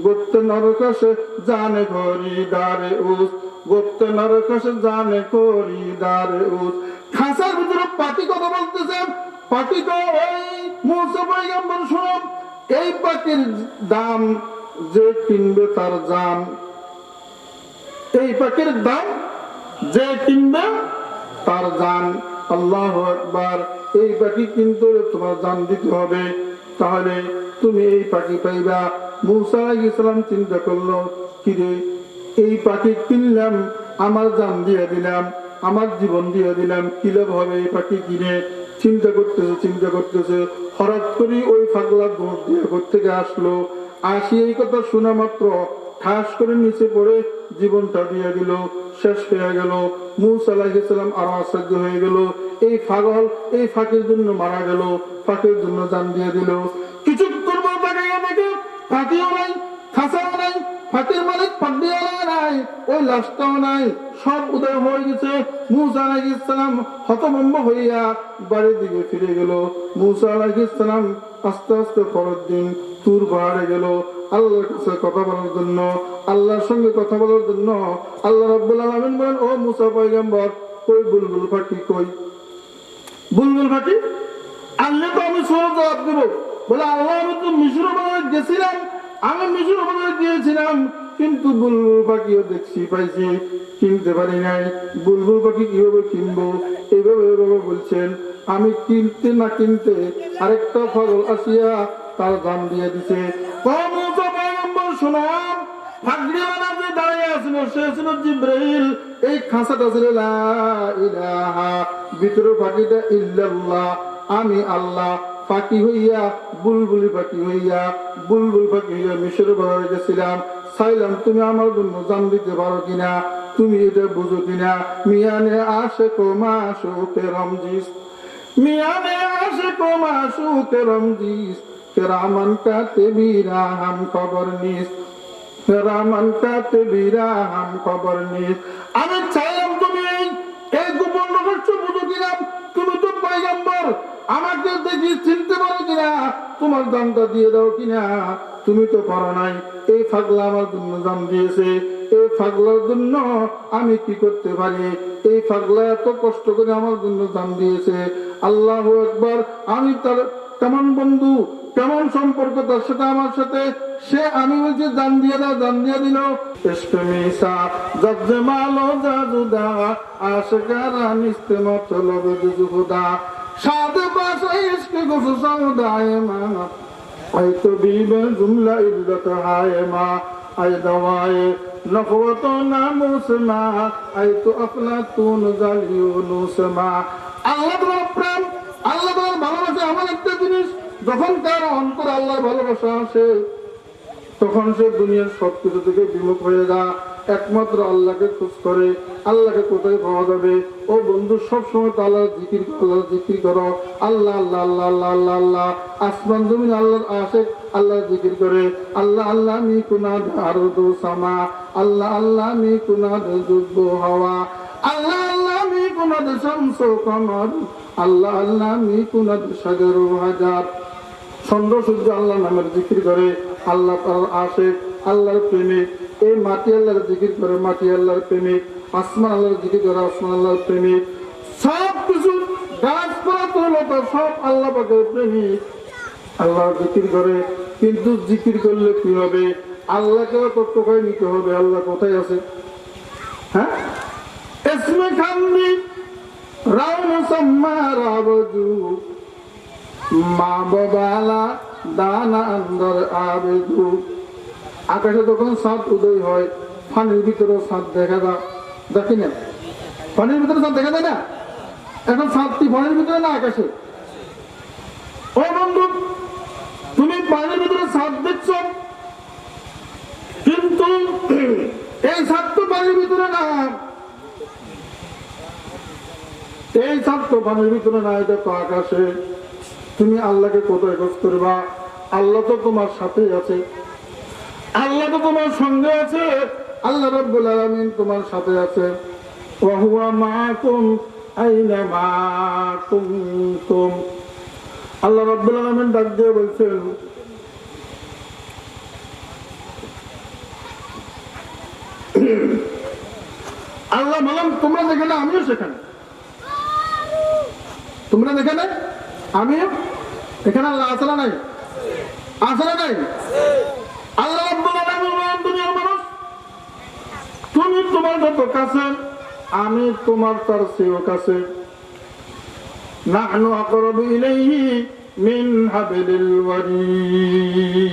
গোত্তে নরকাশে জানে খরিদারে উস, গোত্তে নরকাশে জানে খরিদারে উস। খাঁচার ভিতরে পাখি কথা বলতেছে, পাখি তো ওই মূসা পয়গম্বর শুনুন, এই পাখির দাম যে কিনবে তার জান, এই পাখির দাম যে কিনবে তার জান। আল্লাহু আকবার, এই পাখি কিনতে তোমার জান দিতে হবে, তাহলে তুমি এই পাখি পাইবা। মূসা আলাইহিস সালাম চিন্তা করলো, কিরে, এই পাখি কিনলাম, আমার জান দিয়ে দিলাম, আমার জীবন দিয়ে দিলাম, কি লাভ হবে এই পাখি কিনে? চিন্তা করতেছে, হঠাৎ করে ওই পাগলা দৌড় দিয়ে থেকে আসলো। আসি এই কথা শোনা মাত্র ঠাস করে নিচে পড়ে জীবনটা দিয়ে দিল, শেষ হয়ে গেল। মূসা আলাইহিস সালাম আরো আশ্চর্য হয়ে গেল, এই পাগল এই ফাঁকির জন্য মারা গেল, ফাঁকির জন্য জান দিয়ে দিল। কিছুক্ষণ পর তাকাইয়া দেখে ফাঁকিও নাই, খাঁচাও নাই, ফাঁকির মালিক পাড্ডিওয়ালা নাই, ওই লাশটাও নাই, সব উদয় হয়ে গেছে। মূসা আলাইহিস সালাম হতভম্ব হইয়া বাড়ির দিকে ফিরে গেল। মূসা আলাইহিস সালাম আস্তে আস্তে পরের দিন তুর পাহাড়ে গেল আল্লাহর কাছে কথা বলার জন্য, আল্লাহর সঙ্গে কথা বলার জন্য। আল্লাহ রাব্বুল আলামিন বলেন, ও মূসা পয়গম্বর, কই বুলবুল পাখি, কই বুলবুল পাখি? আল্লাহ তো আমি সব জবাব দেব। বলে, আল্লাহ, আমি তো মিশর বাজারে গেছিলাম, আমি মিশর বাজারে গিয়েছিলাম, কিন্তু বুলবুল পাখিও দেখছি পাইছি, কিনতে পারি নাই। বুলবুল পাখি কিভাবে কিনবো? এইভাবে এইভাবে বলছেন। আমি কিনতে না কিনতে আরেকটা পাগল আসিয়া তার দাম দিয়ে দিছে। শোনাম, ফাগড়িওয়ালা যে দাঁড়িয়ে আছিল সে ছিল জিব্রাইল। এই খাঁচাটা ছিল লা ইলাহা, ভিতরে পাখিটা ইল্লাল্লাহ, আমি আল্লাহ। পাখি হইয়া বুলবুলি পাখি হইয়া বুলবুল পাখি হইয়া মিশরে বাজারে গেছিলাম। চাইলাম তুমি আমার জন্য জান দিতে পারো কিনা, তুমি এটা বুঝো কিনা। মিয়ানে আসে কমা সুখে রমজিস, মিয়ানে আসে কমা সুখে রমজিস, কেরামান কাতিবিরা হাম খবর নিস, কেরামান কাতিবিরা হাম খবর নিস। আমি চাইলাম তুমি এই গোপন রহস্য বুঝো কিনা, তুমি তো পয়গম্বর, আমাকে দেখি চিনতে পারো কিনা, তোমার দামটা দিয়ে দাও কিনা। তুমি তো পারো নাই। এই ফাগলা আমার জন্য দাম দিয়েছে, এই ফাগলার জন্য আমি কি করতে পারি? এই ফাগলা এত কষ্ট করে আমার জন্য দাম দিয়েছে। আল্লাহু আকবার। আমি তার কেমন বন্ধু, কেমন সম্পর্ক তার সাথে আমার সাথে। সে আমি বলছি দান দিয়ে দাও, দান দিয়ে দিল। ইসমিসা জাজমালো জাজুদা আশকারা নিস্তেমত লবে জুহুদা, সাদে পাশে ইশক গুফ সাউদায়ে মা, আই তো বিবে জুমলা ইজ্জত হায় মা, আই দওয়ায়ে নখওত নামুস মা, আই তো আফলাতুন জালিউনুস মা। আল্লাহ তোমার প্রেম, আল্লাহ তোমার ভালোবাসা এমন একটা জিনিস, যখন তার অন্তর আল্লাহর ভালোবাসা আসে তখন সে দুনিয়ার সবকিছু থেকে বিমুখ হয়ে যায়, একমাত্র আল্লাহকে খোঁজ করে। আল্লাহকে কোথায় পাওয়া যাবে? ও বন্ধু, সবসময় তো আল্লাহ জিকির করো, আল্লাহ জিকির করো। আল্লাহ আল্লাহ আল্লাহ আল্লাহ আল্লাহ আল্লাহ। আসমান জমিন আল্লাহর আশেক, আল্লাহ জিকির করে। আল্লাহ আল্লাহ মি কুনাদ আরদু সামা, আল্লাহ আল্লাহ মি কুনাদ যুব্বু হাওয়া, আল্লাহ আল্লাহ মি কুনাদ শামসু কমর, আল্লাহ আল্লাহ মি কুনাদ শাজারু হাজার। চন্দ্র সূর্য আল্লাহ নামের জিকির করে। আল্লাহ তার আশেক, আল্লাহর প্রেমিক। এই মাটি আল্লাহর জিকির করে, মাটি আল্লাহর প্রেমিক। আসমান আল্লাহর জিকির করে, আসমান আল্লাহর প্রেমিক। সব কিছু গাছপালা তরলতা সব আল্লাহ পাকের প্রেমিক, আল্লাহ জিকির করে। কিন্তু জিকির করলে কি হবে? আল্লাহকেও তো টোকায় নিতে হবে। আল্লাহ কোথায় আছে? হ্যাঁ, এসমে খান্দি রাউন সাম্মা রাবজু, মা বাবালা দানা আন্দর আবেদু। আকাশে যখন চাঁদ উদয় হয়, পানির ভিতরে চাঁদ দেখা যায়, দেখি না? পানির ভিতরে চাঁদ দেখা যায় না? এখন চাঁদটি পানির ভিতরে না আকাশে? ও বন্ধু, তুমি পানির ভিতরে চাঁদ দেখছ, কিন্তু এই চাঁদ তো পানির ভিতরে না। এই চাঁদ তো পানির ভিতরে না, এটা তো আকাশে। তুমি আল্লাহকে কোথায় খোঁজ করবা? আল্লাহ তো তোমার সাথেই আছে, আল্লাহ তো তোমার সঙ্গে আছে। আল্লাহ রাব্বুল আলামিন তোমার সাথে আছে। ওয়া হুয়া মাআকুম আইনা মা কুনতুম। আল্লাহ রাব্বুল আলামিন ডাক দিয়ে বলছেন, আল্লাহ বলেন তোমরা যেখানে আমিও সেখানে, তোমরা যেখানে আমিও এখানে। আল্লাহ আসলে নাই, আসলে নাই। আল্লাহ রাব্বুল আলামিন দুনিয়ার মানুষ, তুমি তোমার যত কাছে, আমি তোমার তার চেয়েও কাছে। নাহনু আকরাবু ইলাইহি মিন হাবলিল ওয়ারিদ।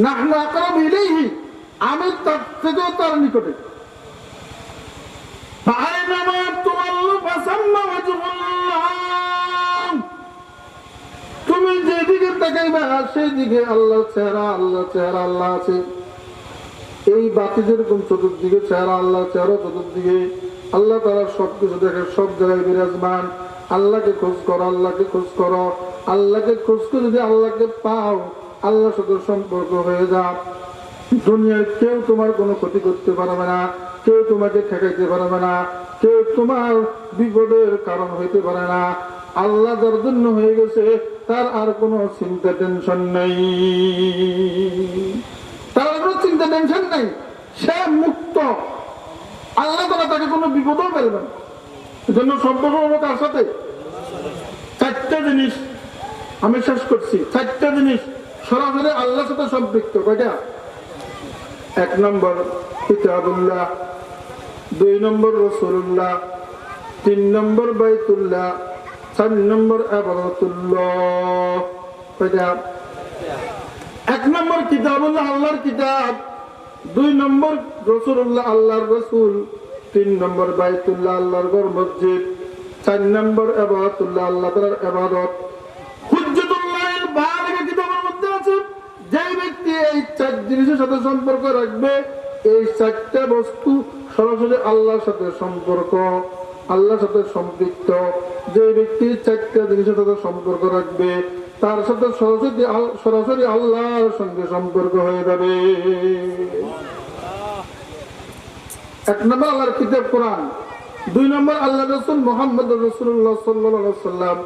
নাহনু আকরাবু ইলাইহি, আমি তার থেকেও তার নিকটে। ফাআইনামা তুওয়াল্লু ফাসাম্মা ওয়াজহুল্লাহ। তুমি যেদিকে তাকাইবা সেই দিকে আল্লাহর চেহারা, আল্লাহর চেহারা, আল্লাহ আছে। এই বাতি যেরকম চতুর্দিকে চেহারা, আল্লাহ চেহারা চতুর্দিকে। আল্লাহ তারা সবকিছু দেখে, সব জায়গায় বিরাজমান। আল্লাহকে খোঁজ করো, আল্লাহকে খোঁজ করো। আল্লাহকে খোঁজ করে যদি আল্লাহকে পাও, আল্লাহর সাথে সম্পর্ক হয়ে যাও। দুনিয়ার কেউ তোমার কোনো ক্ষতি করতে পারবে না, কেউ তোমাকে ঠেকাইতে পারবে না, কেউ তোমার বিপদের কারণ হইতে পারে না। আল্লাহ যার জন্য হয়ে গেছে তার আর কোনো চিন্তা টেনশন নেই, তার কোনো চিন্তা টেনশন নেই। সে মুক্ত। আল্লাহ তারা তাকে কোনো বিপদও ফেলবে না। এজন্য সম্পর্ক হলো তার সাথে। চারটা জিনিস আমি শেষ করছি, চারটা জিনিস সরাসরি আল্লাহর সাথে সম্পৃক্ত। কয়টা? 1 নম্বর কিতাবুল্লাহ, 2 নম্বর রাসূলুল্লাহ, 3 নম্বর বাইতুল্লাহ, 4 নম্বর ইবাদাতুল্লাহ। কয়টা? 1 নম্বর কিতাবুল্লাহ, আল্লাহর কিতাব, 2 নম্বর রাসূলুল্লাহ, আল্লাহর রাসূল, 3 নম্বর বাইতুল্লাহ, আল্লাহর ঘর মসজিদ, 4 নম্বর ইবাদাতুল্লাহ, আল্লাহ তাআলার ইবাদত। হুজ্জাতুল্লাহিল বালিগা কিতাবের মধ্যে আছে, যে ব্যক্তি এই 4 জিনিসের সাথে সম্পর্ক রাখবে, এই 4টা বস্তু সরাসরি আল্লাহর সাথে সম্পর্ক, আল্লাহর সাথে সম্পৃক্ত, যে ব্যক্তি 4টা জিনিসের সাথে সম্পর্ক রাখবে তার সাথে সরাসরি আল্লাহর সঙ্গে সম্পর্ক হয়ে যাবে। 1 নম্বর আল্লাহর কিতাব কোরআন, 2 নম্বর আল্লাহ রাসূল মুহাম্মদুর রাসূলুল্লাহ সাল্লাল্লাহু আলাইহি ওয়াসাল্লাম,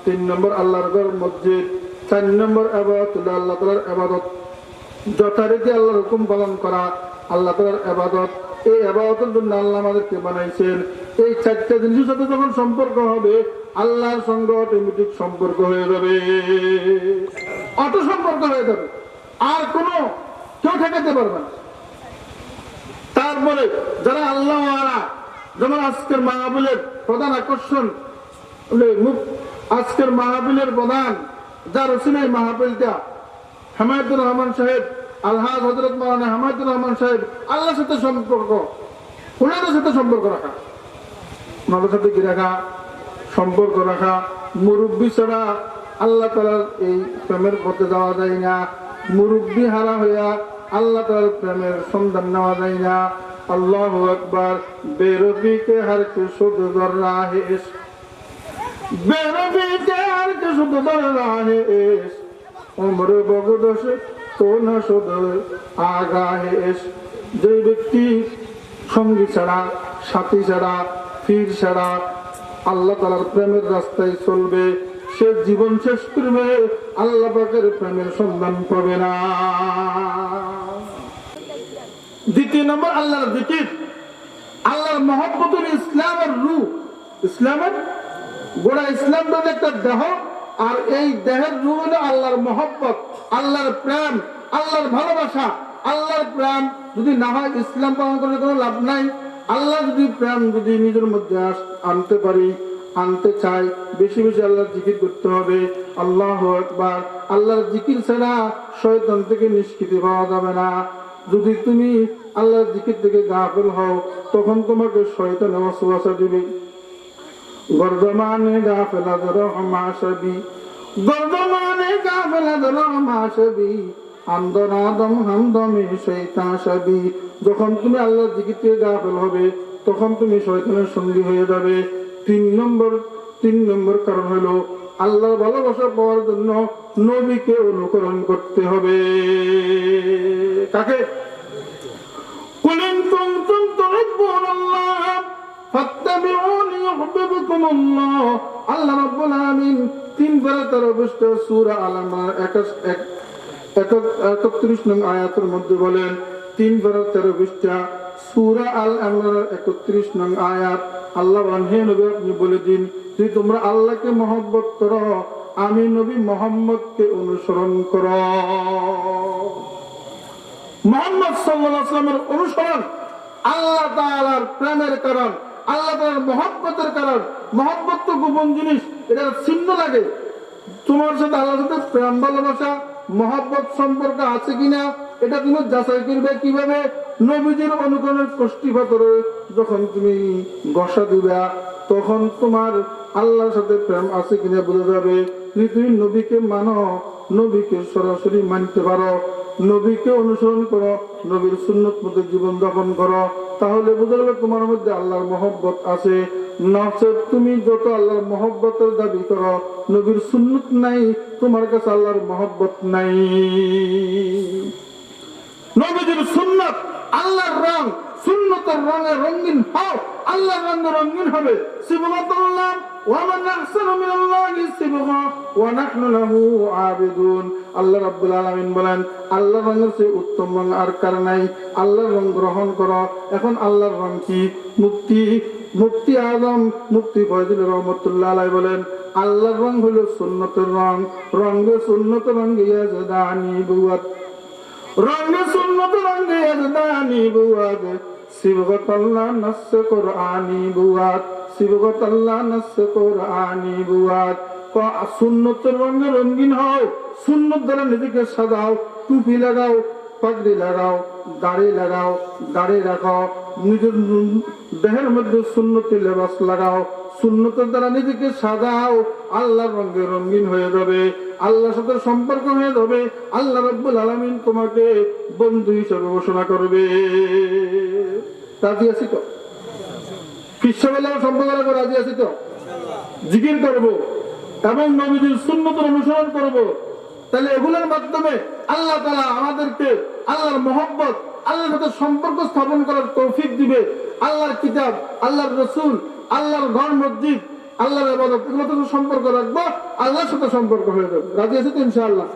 3 নম্বর আল্লাহর ঘর মসজিদ, 4 নম্বর ইবাদাতুল্লাহ, আল্লাহ তাআলার ইবাদত, যথারীতি আল্লাহর হুকুম পালন করা, আল্লাহ তাআলার ইবাদত। এই ইবাদতের জন্য আল্লাহ আমাদেরকে বানাইছেন। এই 4টা জিনিসের সাথে যখন সম্পর্ক হবে, আল্লাহর সঙ্গে অটোমেটিক সম্পর্ক হয়ে যাবে, অটো সম্পর্ক হয়ে যাবে, আর কোনো কেউ ঠেকাতে পারবে না। তারপরে যারা আল্লাহ ওয়ালা, যেমন আজকের মাহফিলের প্রধান আকর্ষণ, আজকের মাহফিলের প্রধান যার রসিলাই মাহফিলটা, হামায়তুর রহমান সাহেব, আলহাজ হযরত মাওলানা হামায়তুর রহমান সাহেব, আল্লাহর সাথে সম্পর্ক, ওনাদের সাথে সম্পর্ক রাখা, ওনাদের সাথে কি রাখা? সম্পর্ক রাখা। মুরব্বী ছাড়া আল্লাহ তাআলার এই প্রেমের পথে যাওয়া যায় না। মুরব্বী হারা হইয়া আল্লাহ তাআলার প্রেমের সন্ধান নেওয়া যায় না। আল্লাহু আকবার। বেরবি কে হর কে শুধ দর রাহে ইশক, বেরবি কে হর কে শুধ দর রাহে ইশক, উমর বগদশ তো না শুধ আগাহে ইশক। যে ব্যক্তি সঙ্গী ছাড়া, সাথী ছাড়া, পীর ছাড়া আল্লাহ তাআলার প্রেমের রাস্তায় চলবে, সে জীবন শেষ করবে, আল্লাহ পাকের প্রেমের সন্ধান পাবে না। 2 নম্বর আল্লাহর জিকির, আল্লাহর মহব্বতুল ইসলামের রূহ। ইসলামের গোড়া, ইসলামটা হলো একটা দেহ, আর এই দেহের রূহ হলো আল্লাহর মহব্বত, আল্লাহর প্রেম, আল্লাহর ভালোবাসা। আল্লাহর প্রেম যদি না হয়, ইসলাম পালন করে কোনো লাভ নাই। আল্লাহ যদি প্রেম যদি নিজের মধ্যে আনতে পারি, আনতে চাই, বেশি বেশি আল্লাহর জিকির করতে হবে। আল্লাহু আকবার। আল্লাহর জিকির ছাড়া শয়তান থেকে নিষ্কৃতি পাওয়া যাবে না। যদি তুমি আল্লাহর জিকির থেকে গাফিল হও, তখন তোমাকে শয়তান ওয়াসওয়াসা দিবে। গর্দমানে গাফিলা রহমাশবি, গর্দমানে গাফিলা রহমাশবি, আমদনাদম হামদমে শয়তান শবি। যখন তুমি আল্লাহর জিকির থেকে গাফিল হবে, তখন তুমি শয়তানের সঙ্গী হয়ে যাবে। 3 নম্বর কারণ হলো, আল্লাহর ভালোবাসা পাওয়ার জন্য নবীকে অনুকরণ করতে হবে। কাকে? কুলিন কুনতুম তুহিব্বুনাল্লাহ ফাত্তাবিউনি ইউহিব্বুকুমুল্লাহ। আল্লাহ রাব্বুল আলামিন 3 বার 13 সূরা আল-ইমরান 31 নং আয়াতের মধ্যে বলেন, 3 বার 13 সূরা আল-ইমরান 31 নং আয়াত, আল্লাহ বলেন, হে নবী আপনি বলে দিন, যদি তোমরা আল্লাহকে মহব্বত করো, আমি নবী মুহাম্মদকে অনুসরণ করো। মুহাম্মদ সাল্লাল্লাহু আলাইহি ওয়াসাল্লামের অনুসরণ আল্লাহ তাআলার প্রেমের কারণ, আল্লাহ তাআলার মহব্বতের কারণ। মহব্বত তো গোপন জিনিস, এটা চিহ্ন লাগে। তোমার সাথে আল্লাহর সাথে প্রেম ভালোবাসা মহব্বত সম্পর্ক আছে কিনা, এটা তুমি যাচাই করবে কিভাবে? নবীজির অনুকরণের কষ্টি পাথরে যখন তুমি ঘষা দিবা, তখন তোমার আল্লাহর সাথে প্রেম আছে কিনা বোঝা যাবে। যদি তুমি নবীকে মানো, নবীকে সরাসরি মানতে পারো, নবীকে অনুসরণ করো, নবীর সুন্নত মতো জীবন যাপন করো, তাহলে বোঝা যাবে তোমার মধ্যে আল্লাহর মহব্বত আছে। নচেত তুমি যত আল্লাহর মহব্বতের দাবি করো, নবীর সুন্নত নাই, তোমার কাছে আল্লাহর মহব্বত নাই। নবীজির সুন্নত, আল্লাহর রং, সুন্নতের রঙে রঙিন হও, আল্লাহর রঙে রঙিন হবে। সিবগাতুল্লাহ ওয়া মান আহসানু মিনাল্লাহি সিবগা ওয়া নাহনু লাহু আবিদুন। আল্লাহ রাব্বুল আলামিন বলেন, আল্লাহর রঙের চেয়ে উত্তম রং আর কার নাই। আল্লাহর রং গ্রহণ করো। এখন আল্লাহর রং কি? মুফতি আযম মুফতি ফয়জুল রহমাতুল্লাহ আলাইহি বলেন, আল্লাহর রং হলো সুন্নতের রং। রঙে সুন্নত রঙে ইয়াজদানি বুয়াত, রঙে সুন্নত রঙে ইয়াজদানি বুয়াত, সিবগাতাল্লাহ নাস কুরআনি বুয়াত, সিবগাতাল্লাহ নাস কুরআনি বুয়াত। সুন্নতের রঙে রঙিন হও, সুন্নত দ্বারা নিজেকে সাজাও, টুপি লাগাও, পাগড়ি লাগাও, দাড়ি লাগাও, দাড়ি রাখো, নিজের দেহের মধ্যে সুন্নতি লেবাস লাগাও, সুন্নতের দ্বারা নিজেকে সাজাও, আল্লাহর রঙে রঙিন হয়ে যাবে, আল্লাহর সাথে সম্পর্ক হয়ে যাবে। আল্লাহ রাব্বুল আলামিন তোমাকে বন্ধু হিসেবে ঘোষণা করবে। রাজি আছি তো? কৃষ্ণবেলা সম্পর্ক রাখবো, রাজি আছি তো? জিকির করবো এবং নবীজির সুন্নতের অনুসরণ করবো। তাহলে এগুলোর মাধ্যমে আল্লাহ তাআলা আমাদেরকে আল্লাহর মহব্বত, আল্লাহর সাথে সম্পর্ক স্থাপন করার তৌফিক দিবে। আল্লাহর কিতাব, আল্লাহর রাসূল, আল্লাহর ঘর মসজিদ, আল্লাহর ইবাদত, এগুলোর সাথে সম্পর্ক রাখবো, আল্লাহর সাথে সম্পর্ক হয়ে যাবে। রাজি আছি তো ইনশাআল্লাহ?